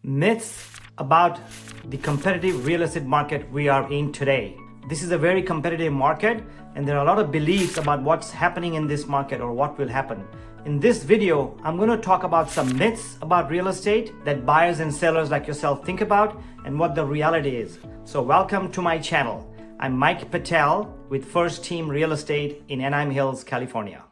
Myths about the competitive real estate market we are in today. This is a very competitive market, and there are a lot of beliefs about what's happening in this market or what will happen. In this video, I'm going to talk about some myths about real estate that buyers and sellers like yourself think about and what the reality is. So welcome to my channel. I'm Mike Patel with First Team Real Estate in Anaheim Hills, California.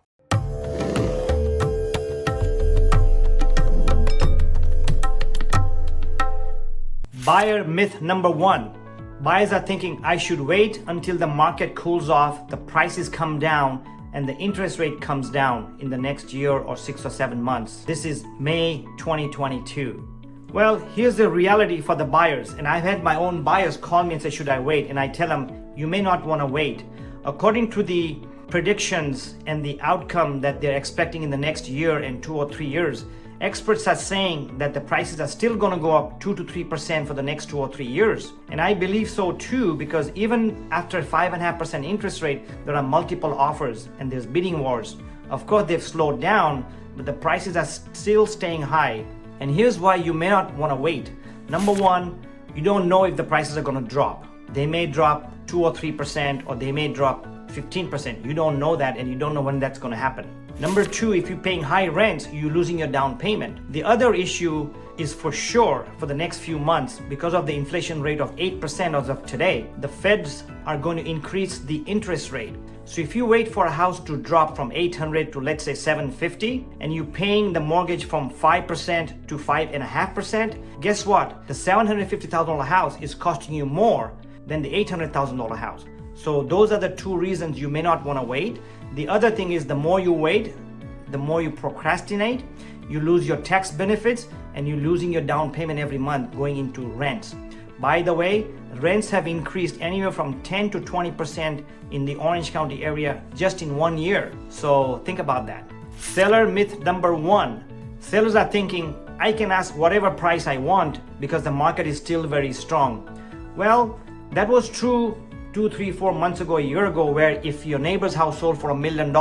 Buyer myth number one. Buyers are thinking I should wait until the market cools off, the prices come down, and the interest rate comes down in the next year or 6 or 7 months. This is May 2022. Well, here's the reality for the buyers, and I've had my own buyers call me and say, should I wait? And I tell them, you may not want to wait. According to the predictions and the outcome that they're expecting in the next year and 2 or 3 years, experts are saying that the prices are still going to go up 2 to 3% for the next 2 or 3 years. And I believe so too, because even after 5.5% interest rate, there are multiple offers and there's bidding wars. Of course, they've slowed down, but the prices are still staying high. And here's why you may not want to wait. Number one, you don't know if the prices are going to drop. They may drop 2 or 3%, or they may drop 15%. You don't know that, and you don't know when that's going to happen. Number two, if you're paying high rents, you're losing your down payment. The other issue is for sure for the next few months, because of the inflation rate of 8% as of today, the feds are going to increase the interest rate. So if you wait for a house to drop from 800 to let's say 750, and you're paying the mortgage from 5% to 5.5%, guess what? The $750,000 house is costing you more than the $800,000 house. So those are the two reasons you may not want to wait. The other thing is, the more you wait, the more you procrastinate, you lose your tax benefits, and you're losing your down payment every month going into rents. By the way, rents have increased anywhere from 10 to 20% in the Orange County area just in 1 year. So think about that. Seller myth number one. Sellers are thinking, I can ask whatever price I want because the market is still very strong. Well, that was true 2, 3, 4 months ago, a year ago, where if your neighbor's house sold for $1 million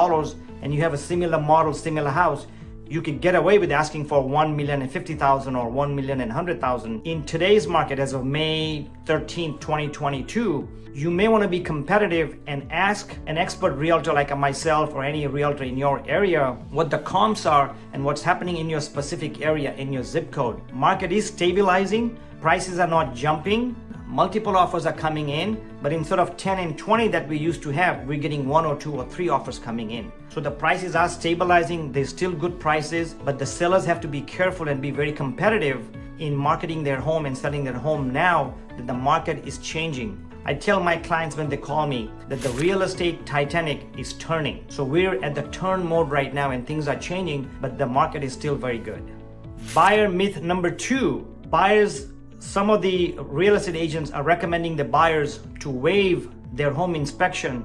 and you have a similar model, similar house, you could get away with asking for $1,050,000 or $1,100,000. In today's market, as of May 13, 2022, you may want to be competitive and ask an expert realtor like myself or any realtor in your area what the comps are and what's happening in your specific area, in your zip code. Market is stabilizing, prices are not jumping, multiple offers are coming in, but instead of 10 and 20 that we used to have, we're getting 1 or 2 or 3 offers coming in. So the prices are stabilizing, there's still good prices, but the sellers have to be careful and be very competitive in marketing their home and selling their home now that the market is changing. I tell my clients when they call me that the real estate Titanic is turning. So we're at the turn mode right now and things are changing, but the market is still very good. Buyer myth number two. Some of the real estate agents are recommending the buyers to waive their home inspection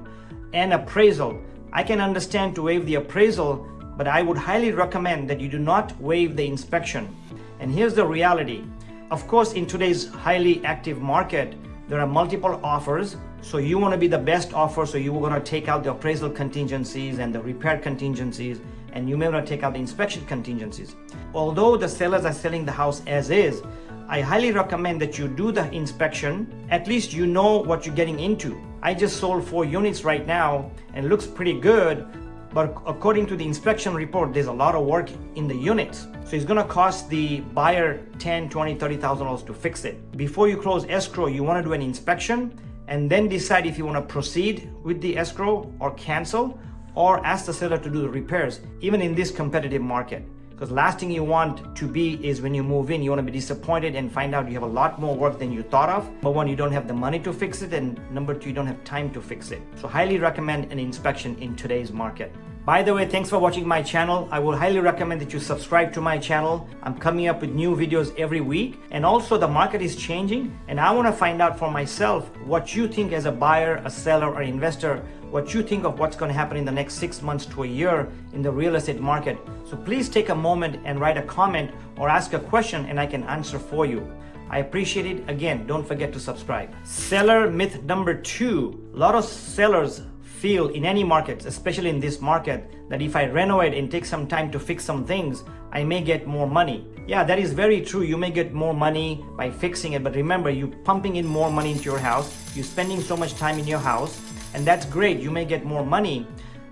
and appraisal. I can understand to waive the appraisal, but I would highly recommend that you do not waive the inspection. And here's the reality. Of course, in today's highly active market, there are multiple offers. So you want to be the best offer. So you're going to take out the appraisal contingencies and the repair contingencies, and you may want to take out the inspection contingencies. Although the sellers are selling the house as is, I highly recommend that you do the inspection. At least you know what you're getting into. I just sold 4 units right now and it looks pretty good, but according to the inspection report, there's a lot of work in the units. So it's gonna cost the buyer $10,000, $20,000, $30,000 to fix it. Before you close escrow, you wanna do an inspection and then decide if you wanna proceed with the escrow or cancel, or ask the seller to do the repairs, even in this competitive market. Because last thing you want to be is when you move in, you want to be disappointed and find out you have a lot more work than you thought of. Number one, you don't have the money to fix it, and number two, you don't have time to fix it. So highly recommend an inspection in today's market. By the way, thanks for watching my channel. I would highly recommend that you subscribe to my channel. I'm coming up with new videos every week. And also the market is changing, and I want to find out for myself what you think as a buyer, a seller, or investor, what you think of what's going to happen in the next 6 months to a year in the real estate market. So please take a moment and write a comment or ask a question and I can answer for you. I appreciate it. Again, don't forget to subscribe. Seller myth number two. A lot of sellers feel in any markets, especially in this market, that if I renovate and take some time to fix some things, I may get more money. Yeah, that is very true. You may get more money by fixing it, but remember, you're pumping in more money into your house. You're spending so much time in your house, and that's great. You may get more money.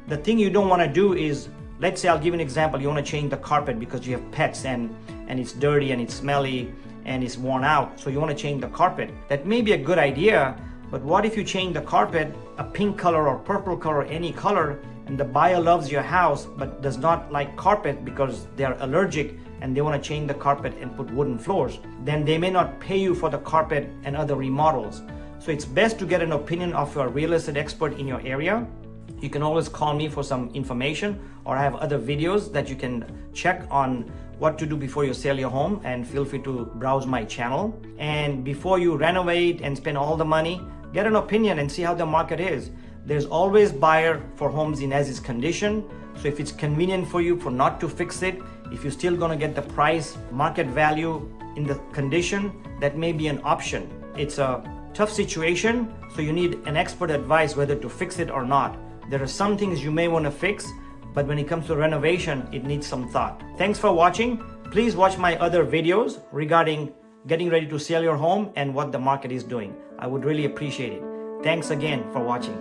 The thing you don't want to do is, let's say, I'll give you an example. You want to change the carpet because you have pets and it's dirty and it's smelly and it's worn out. So you want to change the carpet. That may be a good idea, but what if you change the carpet a pink color or purple color, any color, and the buyer loves your house but does not like carpet because they're allergic and they want to change the carpet and put wooden floors? Then they may not pay you for the carpet and other remodels. So it's best to get an opinion of a real estate expert in your area. You can always call me for some information, or I have other videos that you can check on what to do before you sell your home, and feel free to browse my channel. And before you renovate and spend all the money, get an opinion and see how the market is. There's always buyer for homes in as is condition. So if it's convenient for you for not to fix it, if you're still gonna get the price, market value in the condition, that may be an option. It's a tough situation, so you need an expert advice whether to fix it or not. There are some things you may want to fix, but when it comes to renovation, it needs some thought. Thanks for watching. Please watch my other videos regarding getting ready to sell your home and what the market is doing. I would really appreciate it. Thanks again for watching.